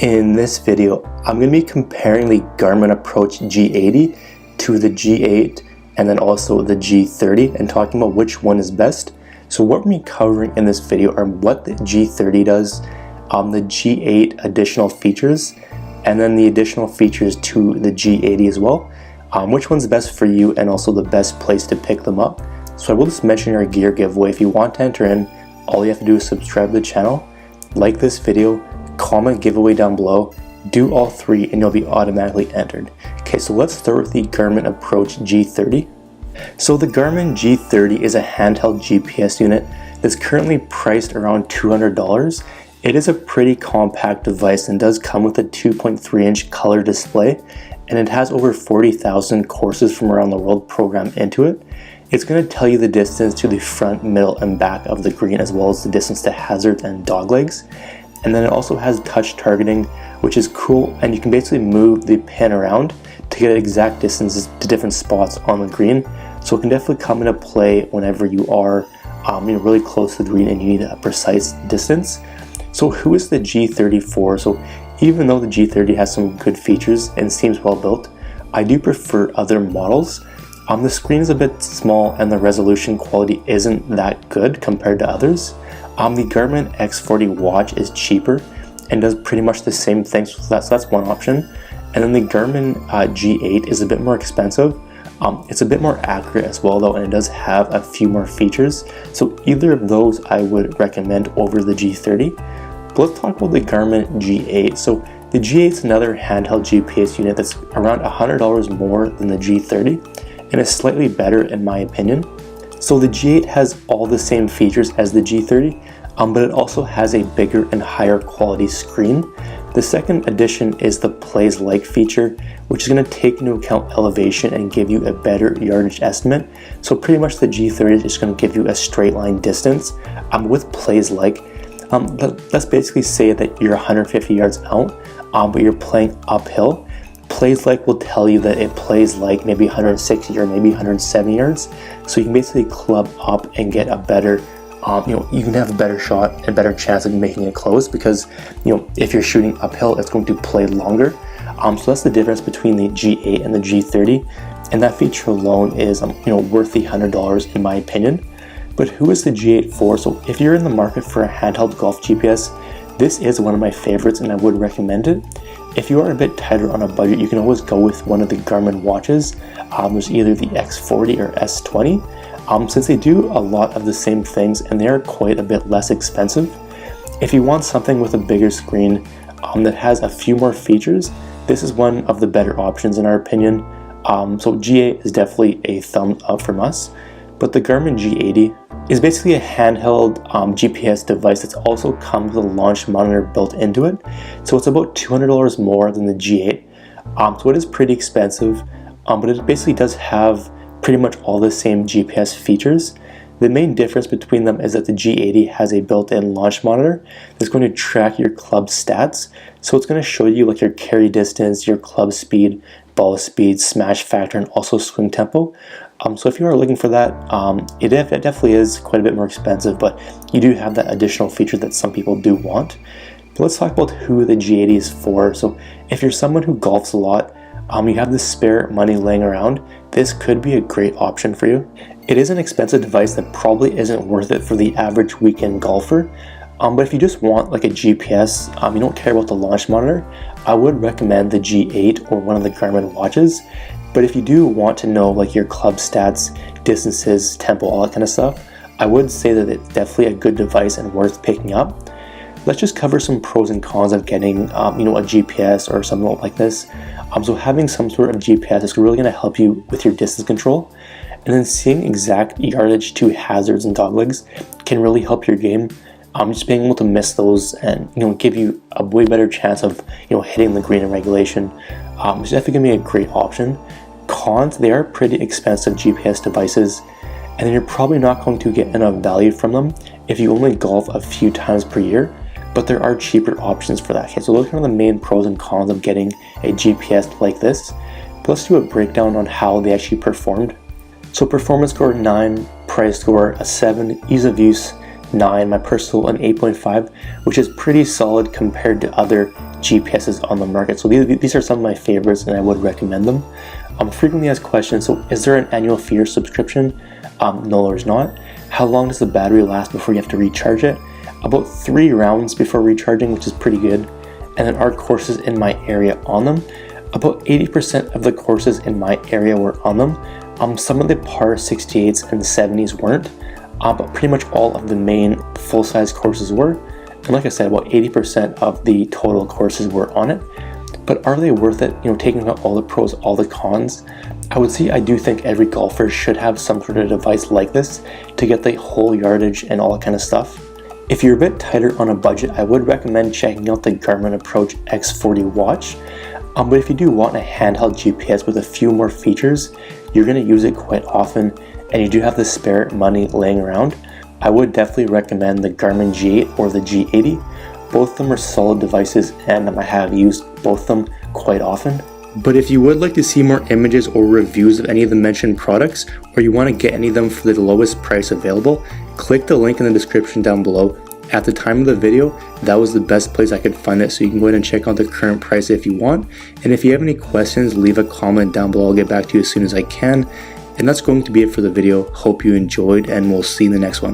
In this video, I'm going to be comparing the Garmin Approach G80 to the G8 and then also the G30 and talking about which one is best. So what we're covering in this video are what the G30 does, the G8 additional features, and then the additional features to the G80 as well. Which one's best for you and also the best place to pick them up. So I will just mention our gear giveaway. If you want to enter in, all you have to do is subscribe to the channel, like this video, comment giveaway down below, do all three and you'll be automatically entered. Okay, so let's start with the Garmin Approach G30. So the Garmin G30 is a handheld GPS unit that's currently priced around $200. It is a pretty compact device and does come with a 2.3-inch color display, and it has over 40,000 courses from around the world programmed into it. It's going to tell you the distance to the front, middle, and back of the green, as well as the distance to hazards and dog legs. And then it also has touch targeting, which is cool, and you can basically move the pin around to get exact distances to different spots on the green. So it can definitely come into play whenever you are really close to the green and you need a precise distance. So who is the G30 for? So even though the G30 has some good features and seems well built, I do prefer other models. The screen is a bit small and the resolution quality isn't that good compared to others. The Garmin X40 watch is cheaper and does pretty much the same things, so that's one option. And then the Garmin G8 is a bit more expensive. It's a bit more accurate as well though, and it does have a few more features. So either of those I would recommend over the G30. But let's talk about the Garmin G8. So the G8 is another handheld GPS unit that's around $100 more than the G30 and is slightly better in my opinion. So the G8 has all the same features as the G30, but it also has a bigger and higher quality screen. The second addition is the Plays Like feature, which is going to take into account elevation and give you a better yardage estimate. So pretty much the G30 is just going to give you a straight line distance. With Plays Like, let's basically say that you're 150 yards out, but you're playing uphill. Plays Like will tell you that it plays like maybe 160 or maybe 170 yards. So you can basically club up and get a better, you can have a better shot and a better chance of making it close because, if you're shooting uphill, it's going to play longer. So that's the difference between the G8 and the G30. And that feature alone is, worth the $100 in my opinion. But who is the G8 for? So if you're in the market for a handheld golf GPS, this is one of my favorites and I would recommend it. If you are a bit tighter on a budget, you can always go with one of the Garmin watches. There's either the X40 or S20, since they do a lot of the same things and they are quite a bit less expensive. If you want something with a bigger screen that has a few more features, this is one of the better options in our opinion. So G8 is definitely a thumbs up from us. But the Garmin G80 is basically a handheld GPS device that's also comes with a launch monitor built into it. So it's about $200 more than the G8. So it is pretty expensive, but it basically does have pretty much all the same GPS features. The main difference between them is that the G80 has a built-in launch monitor that's going to track your club stats. So it's going to show you like your carry distance, your club speed, ball speed, smash factor, and also swing tempo. So if you are looking for that, it definitely is quite a bit more expensive, but you do have that additional feature that some people do want. But let's talk about who the G80 is for. So if you're someone who golfs a lot, you have this spare money laying around, this could be a great option for you. It is an expensive device that probably isn't worth it for the average weekend golfer. But if you just want like a GPS, you don't care about the launch monitor, I would recommend the G8 or one of the Garmin watches. But if you do want to know like your club stats, distances, tempo, all that kind of stuff, I would say that it's definitely a good device and worth picking up. Let's just cover some pros and cons of getting a GPS or something like this. So having some sort of GPS is really going to help you with your distance control. And then seeing exact yardage to hazards and dog legs can really help your game. Just being able to miss those and give you a way better chance of hitting the green in regulation. It's definitely going to be a great option. Cons, they are pretty expensive GPS devices, and you're probably not going to get enough value from them if you only golf a few times per year, but there are cheaper options for that. Okay, so those are kind of the main pros and cons of getting a GPS like this. But let's do a breakdown on how they actually performed. So performance score 9, price score a 7, ease of use 9, my personal an 8.5, which is pretty solid compared to other GPSs on the market. So these are some of my favorites and I would recommend them. Frequently asked questions, so is there an annual fee or subscription? No, there's not. How long does the battery last before you have to recharge it? About 3 rounds before recharging, which is pretty good. And then are courses in my area on them? About 80% of the courses in my area were on them. Some of the par 68s and 70s weren't, but pretty much all of the main full-size courses were. And like I said, about 80% of the total courses were on it. But are they worth it? You know, taking out all the pros, all the cons? I would say I do think every golfer should have some sort of device like this to get the whole yardage and all that kind of stuff. If you're a bit tighter on a budget, I would recommend checking out the Garmin Approach X40 watch. But if you do want a handheld GPS with a few more features, you're going to use it quite often, and you do have the spare money laying around, I would definitely recommend the Garmin G8 or the G80. Both of them are solid devices and I have used both of them quite often. But if you would like to see more images or reviews of any of the mentioned products, or you want to get any of them for the lowest price available, click the link in the description down below. At the time of the video, that was the best place I could find it, so you can go ahead and check out the current price if you want. And if you have any questions, leave a comment down below. I'll get back to you as soon as I can. And that's going to be it for the video. Hope you enjoyed, and we'll see you in the next one.